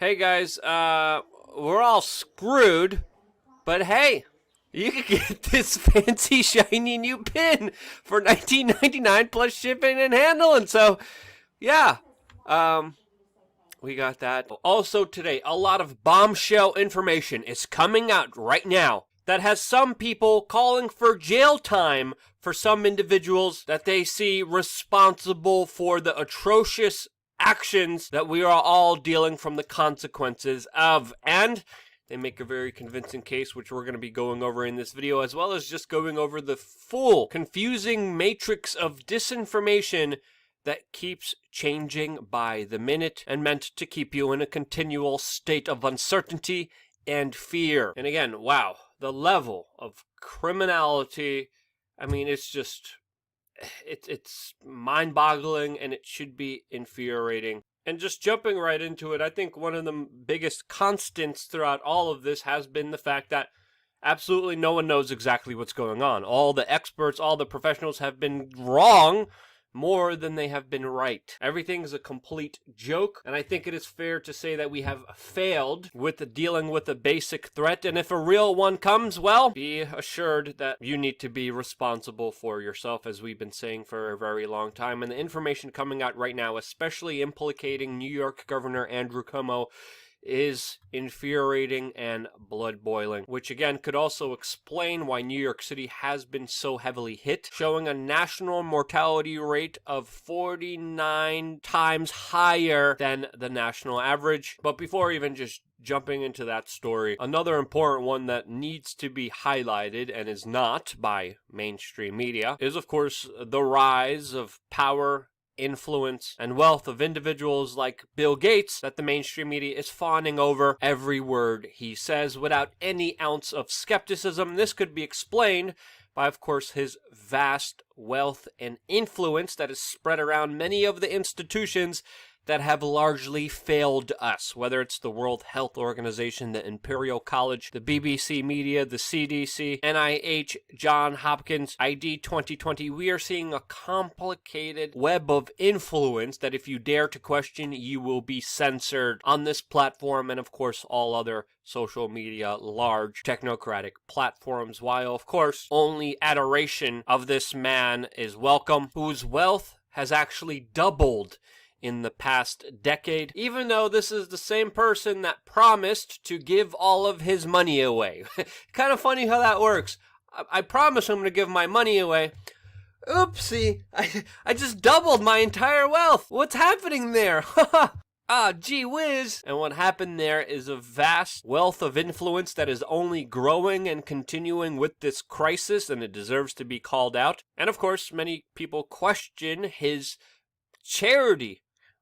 Hey guys, we're all screwed, but hey, you can get this fancy shiny new pin for $19.99 plus shipping and handling. So, yeah, we got that. Also today, a lot of bombshell information is coming out right now that has some people calling for jail time for some individuals that they see responsible for the atrocious actions that we are all dealing from the consequences of. And they make a very convincing case, which we're going to be going over in this video, as well as just going over the full confusing matrix of disinformation that keeps changing by the minute and meant to keep you in a continual state of uncertainty and fear. And again, wow, the level of criminality, I mean, it's just, it's mind-boggling, and it should be infuriating. And just jumping right into it, I think one of the biggest constants throughout all of this has been the fact that absolutely no one knows exactly what's going on. All the experts, all the professionals have been wrong more than they have been right. Everything is a complete joke, and I think it is fair to say that we have failed with dealing with a basic threat, and if a real one comes, well, be assured that you need to be responsible for yourself, as we've been saying for a very long time. And the information coming out right now, especially implicating New York Governor Andrew Cuomo, is infuriating and blood-boiling, which again could also explain why New York City has been so heavily hit, showing a national mortality rate of 49 times higher than the national average. But before even just jumping into that story, another important one that needs to be highlighted and is not by mainstream media is, of course, the rise of power, influence, and wealth of individuals like Bill Gates that the mainstream media is fawning over every word he says without any ounce of skepticism. This could be explained by, of course, his vast wealth and influence that is spread around many of the institutions that have largely failed us, whether it's the World Health Organization, the Imperial College, the BBC Media, the CDC, NIH, Johns Hopkins, ID 2020. We are seeing a complicated web of influence that if you dare to question, you will be censored on this platform and, of course, all other social media, large technocratic platforms, while, of course, only adoration of this man is welcome, whose wealth has actually doubled in the past decade, even though this is the same person that promised to give all of his money away. Kind of funny how that works. I promise I'm going to give my money away. Oopsie, I just doubled my entire wealth. What's happening there? Ah, gee whiz. And what happened there is a vast wealth of influence that is only growing and continuing with this crisis, and it deserves to be called out. And of course, many people question his charity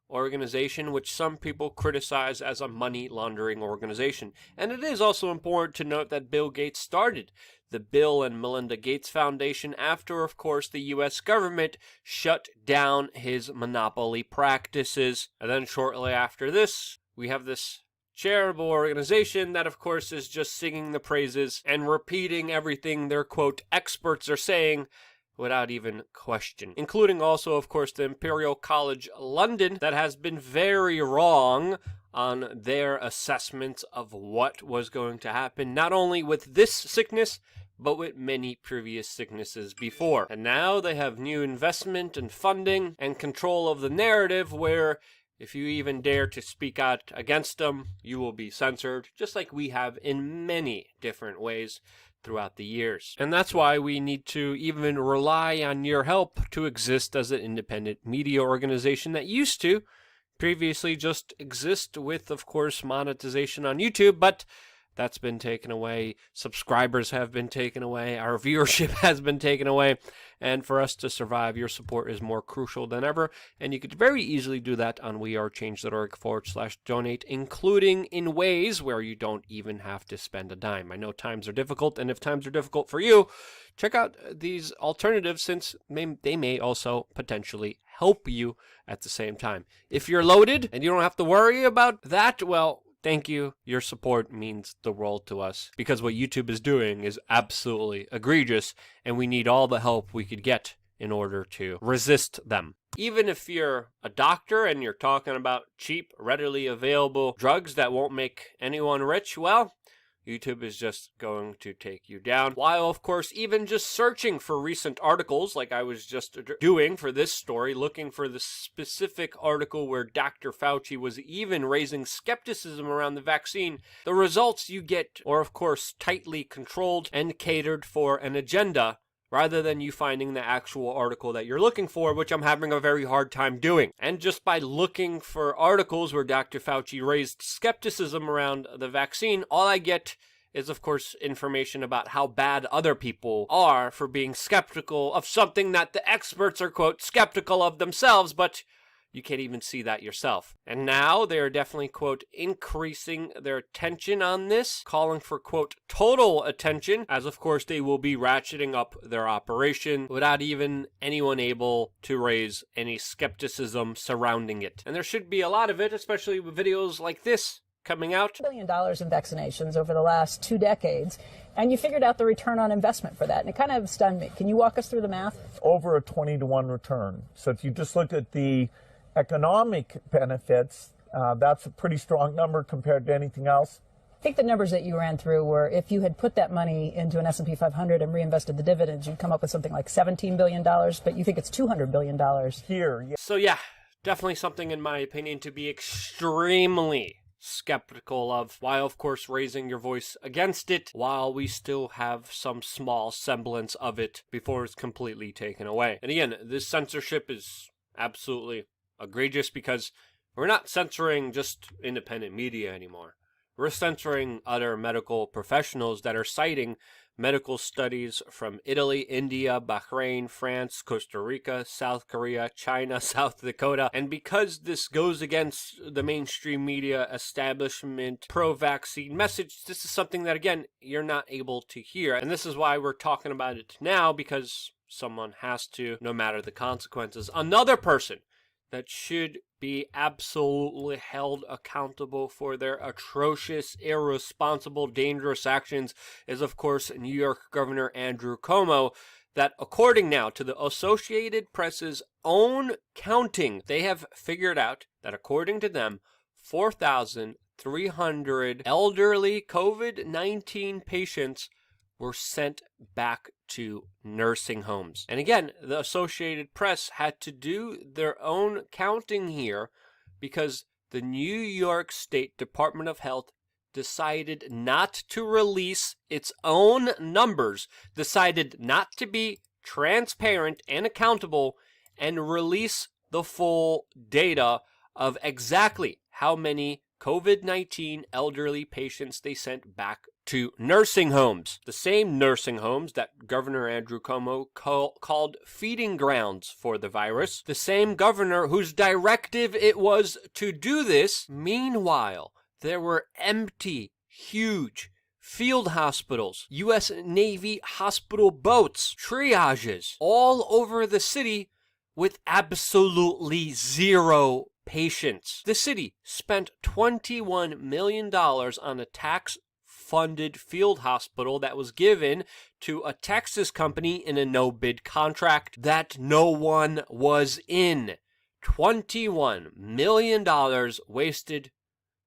organization, which some people criticize as a money laundering organization. And it is also important to note that Bill Gates started the Bill and Melinda Gates Foundation after, of course, the U.S. government shut down his monopoly practices. And then shortly after this, we have this charitable organization that, of course, is just singing the praises and repeating everything their, quote, experts are saying without even question, including also, of course, the Imperial College London that has been very wrong on their assessments of what was going to happen, not only with this sickness, but with many previous sicknesses before. And now they have new investment and funding and control of the narrative where if you even dare to speak out against them, you will be censored, just like we have in many different ways throughout the years. And that's why we need to even rely on your help to exist as an independent media organization that used to previously just exist with, of course, monetization on YouTube, but that's been taken away. Subscribers have been taken away. Our viewership has been taken away. And for us to survive, your support is more crucial than ever. And you could very easily do that on wearechange.org/donate, including in ways where you don't even have to spend a dime. I know times are difficult, and if times are difficult for you, check out these alternatives since they may also potentially help you at the same time. If you're loaded and you don't have to worry about that, well, thank you. Your support means the world to us because what YouTube is doing is absolutely egregious, and we need all the help we could get in order to resist them. Even if you're a doctor and you're talking about cheap, readily available drugs that won't make anyone rich, well, YouTube is just going to take you down. While, of course, even just searching for recent articles, like I was just doing for this story, looking for the specific article where Dr. Fauci was even raising skepticism around the vaccine, the results you get are, of course, tightly controlled and catered for an agenda, rather than you finding the actual article that you're looking for, which I'm having a very hard time doing. And just by looking for articles where Dr. Fauci raised skepticism around the vaccine, all I get is, of course, information about how bad other people are for being skeptical of something that the experts are, quote, skeptical of themselves, but you can't even see that yourself. And now they are definitely, quote, increasing their attention on this, calling for, quote, total attention, as of course they will be ratcheting up their operation without even anyone able to raise any skepticism surrounding it. And there should be a lot of it, especially with videos like this coming out. $1 billion in vaccinations over the last 2 decades. And you figured out the return on investment for that. And it kind of stunned me. Can you walk us through the math? Over a 20-to-1 return. So if you just look at the economic benefits, that's a pretty strong number compared to anything else. I think the numbers that you ran through were if you had put that money into an S&P 500 and reinvested the dividends, you'd come up with something like $17 billion, but you think it's $200 billion. Here, yeah. So yeah, definitely something in my opinion to be extremely skeptical of, while of course raising your voice against it, while we still have some small semblance of it before it's completely taken away. And again, this censorship is absolutely egregious because we're not censoring just independent media anymore. We're censoring other medical professionals that are citing medical studies from Italy, India, Bahrain, France, Costa Rica, South Korea, China, South Dakota. And because this goes against the mainstream media establishment pro-vaccine message, this is something that, again, you're not able to hear. And this is why we're talking about it now, because someone has to, no matter the consequences. Another person that should be absolutely held accountable for their atrocious, irresponsible, dangerous actions is, of course, New York Governor Andrew Cuomo, that according now to the Associated Press's own counting, they have figured out that according to them, 4,300 elderly COVID-19 patients were sent back to nursing homes. And again, the Associated Press had to do their own counting here because the New York State Department of Health decided not to release its own numbers, decided not to be transparent and accountable, and release the full data of exactly how many COVID-19 elderly patients they sent back to nursing homes. The same nursing homes that Governor Andrew Cuomo called feeding grounds for the virus. The same governor whose directive it was to do this. Meanwhile, there were empty, huge field hospitals, U.S. Navy hospital boats, triages all over the city with absolutely zero patients. The city spent $21 million on a tax-funded field hospital that was given to a Texas company in a no-bid contract that no one was in. $21 million wasted.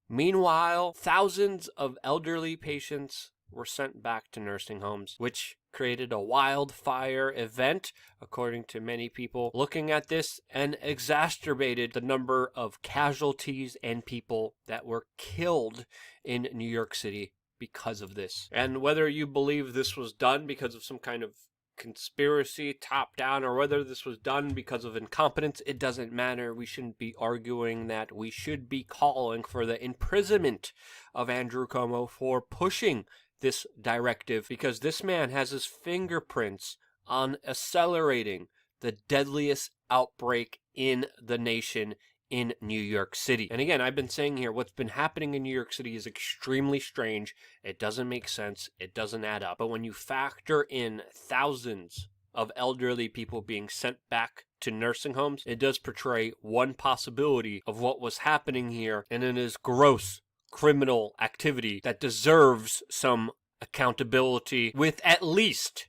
Meanwhile, thousands of elderly patients were sent back to nursing homes, which created a wildfire event, according to many people looking at this, and exacerbated the number of casualties and people that were killed in New York City because of this. And whether you believe this was done because of some kind of conspiracy top down or whether this was done because of incompetence, it doesn't matter. We shouldn't be arguing that. We should be calling for the imprisonment of Andrew Cuomo for pushing this directive, because this man has his fingerprints on accelerating the deadliest outbreak in the nation in New York City. And again, I've been saying here, what's been happening in New York City is extremely strange. It doesn't make sense. It doesn't add up. But when you factor in thousands of elderly people being sent back to nursing homes, it does portray one possibility of what was happening here, and it is gross criminal activity that deserves some accountability with at least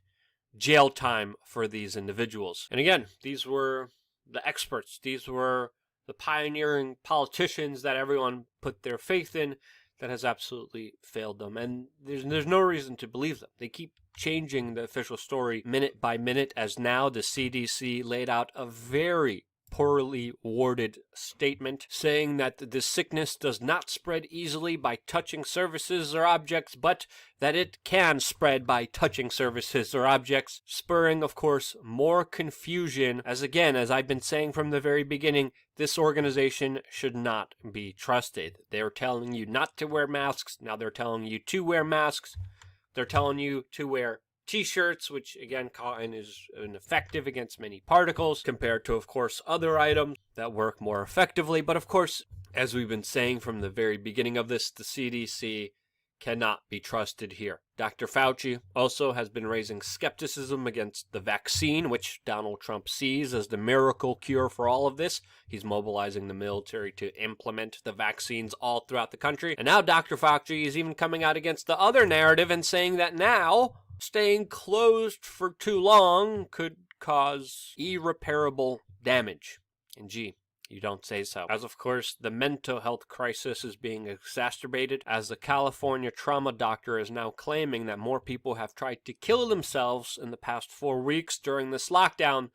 jail time for these individuals. And again, these were the experts. These were the pioneering politicians that everyone put their faith in that has absolutely failed them. And there's no reason to believe them. They keep changing the official story minute by minute, as now the CDC laid out a very poorly worded statement saying that this sickness does not spread easily by touching surfaces or objects, but that it can spread by touching surfaces or objects, spurring, of course, more confusion, as again, as I've been saying from the very beginning, this organization should not be trusted. They're telling you not to wear masks, now they're telling you to wear masks, they're telling you to wear T-shirts, which again, cotton is ineffective against many particles compared to, of course, other items that work more effectively. But of course, as we've been saying from the very beginning of this, the CDC cannot be trusted here. Dr. Fauci also has been raising skepticism against the vaccine, which Donald Trump sees as the miracle cure for all of this. He's mobilizing the military to implement the vaccines all throughout the country. And now Dr. Fauci is even coming out against the other narrative and saying that now staying closed for too long could cause irreparable damage. And gee, you don't say so. As of course, the mental health crisis is being exacerbated as the California trauma doctor is now claiming that more people have tried to kill themselves in the past 4 weeks during this lockdown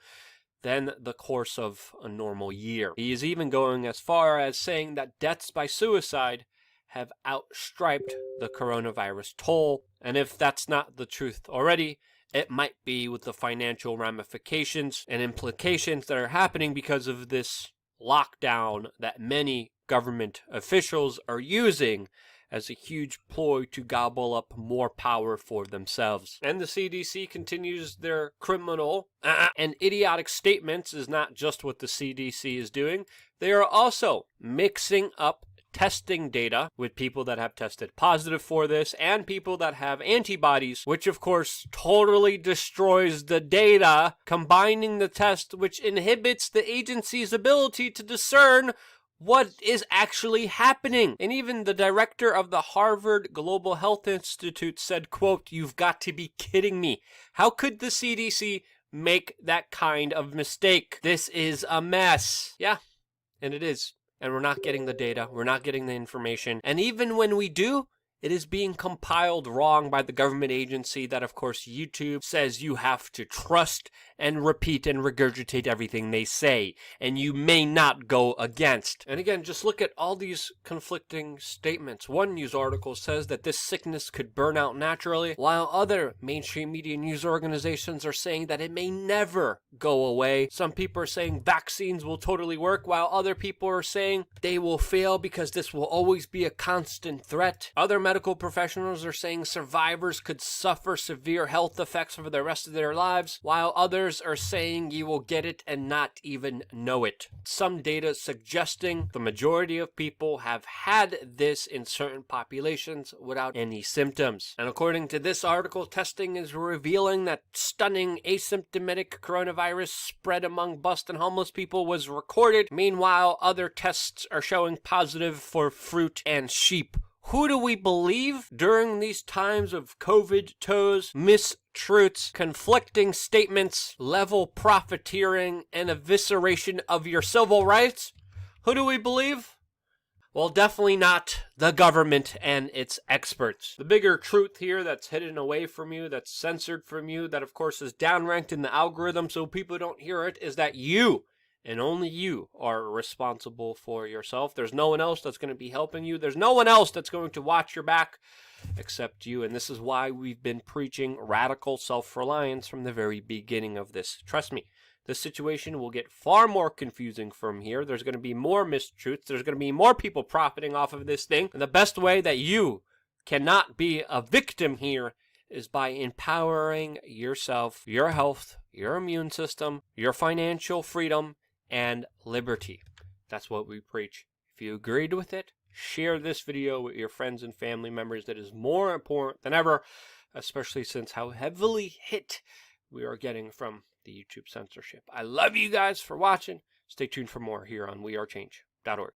than the course of a normal year. He is even going as far as saying that deaths by suicide have outstriped the coronavirus toll. And if that's not the truth already, it might be with the financial ramifications and implications that are happening because of this lockdown that many government officials are using as a huge ploy to gobble up more power for themselves. And the CDC continues their criminal and idiotic statements. Is not just what the CDC is doing. They are also mixing up testing data with people that have tested positive for this and people that have antibodies, which of course totally destroys the data, combining the test, which inhibits the agency's ability to discern what is actually happening. And even the director of the Harvard Global Health Institute said, quote, "You've got to be kidding me. How could the CDC make that kind of mistake? This is a mess." Yeah, and it is. And we're not getting the data, we're not getting the information. And even when we do, it is being compiled wrong by the government agency that, of course, YouTube says you have to trust and repeat and regurgitate everything they say, and you may not go against. And again, just look at all these conflicting statements. One news article says that this sickness could burn out naturally, while other mainstream media news organizations are saying that it may never go away. Some people are saying vaccines will totally work, while other people are saying they will fail because this will always be a constant threat. Other medical professionals are saying survivors could suffer severe health effects for the rest of their lives, while others are saying you will get it and not even know it. Some data suggesting the majority of people have had this in certain populations without any symptoms. And according to this article, testing is revealing that stunning asymptomatic coronavirus spread among bust and homeless people was recorded. Meanwhile, other tests are showing positive for fruit and sheep. Who do we believe during these times of COVID toes, mistruths, conflicting statements, level profiteering, and evisceration of your civil rights? Who do we believe? Well, definitely not the government and its experts. The bigger truth here that's hidden away from you, that's censored from you, that of course is downranked in the algorithm so people don't hear it, is that you and only you are responsible for yourself. There's no one else that's going to be helping you. There's no one else that's going to watch your back except you. And this is why we've been preaching radical self-reliance from the very beginning of this. Trust me, this situation will get far more confusing from here. There's going to be more mistruths. There's going to be more people profiting off of this thing. And the best way that you cannot be a victim here is by empowering yourself, your health, your immune system, your financial freedom, and liberty. That's what we preach. If you agreed with it, share this video with your friends and family members. That is more important than ever, especially since how heavily hit we are getting from the YouTube censorship. I love you guys for watching. Stay tuned for more here on wearechange.org.